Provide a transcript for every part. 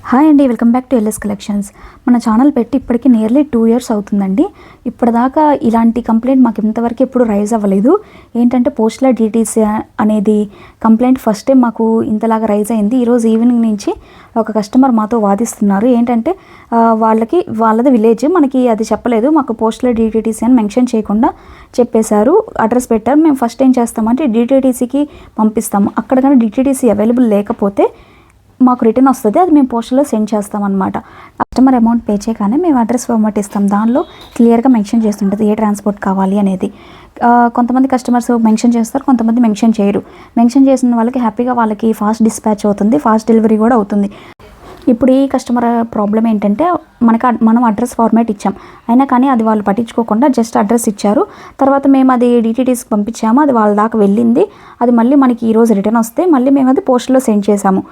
Hi అండి, welcome back to LS collections. మన channel పెట్టి ఇప్పటికి నియర్లీ 2 years అవుతుందండి. ఇప్పటిదాకా ఇలాంటి కంప్లైంట్ మాకు ఇంతవరకు ఎప్పుడు రైజ్ అవ్వలేదు. ఏంటంటే పోస్టల్ డీటీసీ అనేది కంప్లైంట్ ఫస్ట్ టైం మాకు ఇంతలాగా రైజ్ అయింది. ఈరోజు ఈవినింగ్ నుంచి ఒక కస్టమర్ మాతో వాదిస్తున్నారు. ఏంటంటే వాళ్ళది విలేజ్, మనకి అది చెప్పలేదు, మాకు పోస్టల్ డీటీసీ అని మెన్షన్ చేయకుండా చెప్పేశారు, అడ్రస్ పెట్టారు. మేము ఫస్ట్ ఏం చేస్తామంటే డీటీసీకి పంపిస్తాము. అక్కడ కానీ డీటీసీ అవైలబుల్ లేకపోతే మాకు రిటర్న్ వస్తుంది, అది మేము పోస్టల్లో సెండ్ చేస్తామన్నమాట. కస్టమర్ అమౌంట్ పే చేయగానే మేము అడ్రస్ ఫార్మాట్ ఇస్తాం. దానిలో క్లియర్గా మెన్షన్ చేస్తుంటుంది ఏ ట్రాన్స్పోర్ట్ కావాలి అనేది. కొంతమంది కస్టమర్స్ మెన్షన్ చేస్తారు, కొంతమంది మెన్షన్ చేయరు. మెన్షన్ చేసిన వాళ్ళకి హ్యాపీగా వాళ్ళకి ఫాస్ట్ డిస్పాచ్ అవుతుంది, ఫాస్ట్ డెలివరీ కూడా అవుతుంది. ఇప్పుడు ఈ కస్టమర్ ప్రాబ్లం ఏంటంటే మనం అడ్రస్ ఫార్మాట్ ఇచ్చాం, అయినా కానీ అది వాళ్ళు పట్టించుకోకుండా జస్ట్ అడ్రస్ ఇచ్చారు. తర్వాత మేము అది డీటీటీస్కి పంపించాము, అది వాళ్ళ దాకా వెళ్ళింది. అది మళ్ళీ మనకి ఈరోజు రిటర్న్ వస్తే మళ్ళీ మేము అది పోస్టల్లో సెండ్ చేసాము.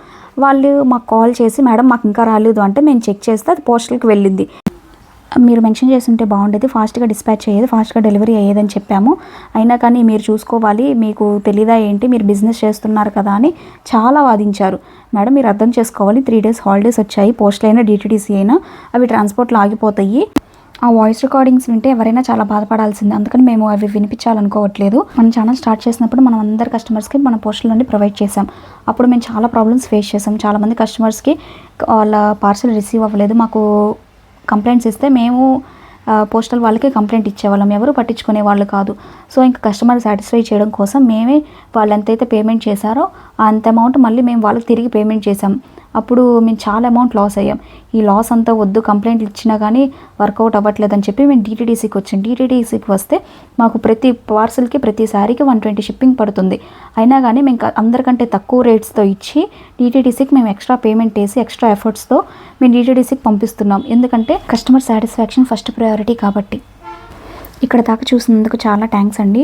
వాళ్ళు మాకు కాల్ చేసి మేడం మాకు ఇంకా రాలేదు అంటే మేము చెక్ చేస్తే అది పోస్టల్కి వెళ్ళింది. మీరు మెన్షన్ చేస్తుంటే బాగుండేది, ఫాస్ట్గా డిస్పాచ్ అయ్యేది, ఫాస్ట్గా డెలివరీ అయ్యేదని చెప్పాము. అయినా కానీ మీరు చూసుకోవాలి, మీకు తెలీదా ఏంటి, మీరు బిజినెస్ చేస్తున్నారు కదా అని చాలా వాదించారు. మేడం మీరు అర్థం చేసుకోవాలి, 3 days హాలిడేస్ వచ్చాయి, పోస్టల్ అయినా డీటీటీసీ అయినా అవి ట్రాన్స్పోర్ట్లో ఆగిపోతాయి. ఆ వాయిస్ రికార్డింగ్స్ వింటే ఎవరైనా చాలా బాధపడాల్సిందే, అందుకని మేము అవి వినిపించాలనుకోవట్లేదు. మన ఛానల్ స్టార్ట్ చేసినప్పుడు మనం అందరి కస్టమర్స్కి మన పోస్టల్ నుండి ప్రొవైడ్ చేసాం. అప్పుడు మేము చాలా ప్రాబ్లమ్స్ ఫేస్ చేసాం. చాలామంది కస్టమర్స్కి వాళ్ళ పార్సల్ రిసీవ్ అవ్వలేదు, మాకు కంప్లైంట్స్ ఇస్తే మేము పోస్టల్ వాళ్ళకి కంప్లైంట్ ఇచ్చేవాళ్ళం, ఎవరు పట్టించుకునే వాళ్ళు కాదు. సో ఇంకా కస్టమర్ సాటిస్ఫై చేయడం కోసం మేమే వాళ్ళు ఎంతైతే పేమెంట్ చేశారో అంత అమౌంట్ మళ్ళీ మేము వాళ్ళకి తిరిగి పేమెంట్ చేసాం. అప్పుడు మేము చాలా అమౌంట్ లాస్ అయ్యాం. ఈ లాస్ అంతా వద్దు, కంప్లైంట్లు ఇచ్చినా కానీ వర్కౌట్ అవ్వట్లేదని చెప్పి మేము డీటీటీసీకి వచ్చాం. డీటీటీసీకి వస్తే మాకు ప్రతి పార్సల్కి ప్రతిసారికి 120 షిప్పింగ్ పడుతుంది. అయినా కానీ మేము అందరికంటే తక్కువ రేట్స్తో ఇచ్చి డీటీటీసీకి మేము ఎక్స్ట్రా పేమెంట్ వేసి ఎక్స్ట్రా ఎఫర్ట్స్తో మేము డీటీటీసీకి పంపిస్తున్నాం. ఎందుకంటే కస్టమర్ సాటిస్ఫాక్షన్ ఫస్ట్ ప్రయారిటీ కాబట్టి. ఇక్కడ దాకా చూసినందుకు చాలా థ్యాంక్స్ అండి.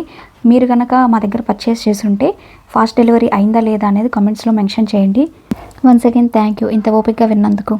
మీరు కనుక మా దగ్గర పర్చేస్ చేసుంటే ఫాస్ట్ డెలివరీ అయిందా లేదా అనేది కామెంట్స్లో మెన్షన్ చేయండి. వన్స్ అగైన్ థ్యాంక్ యూ ఇంత ఓపికగా విన్నందుకు.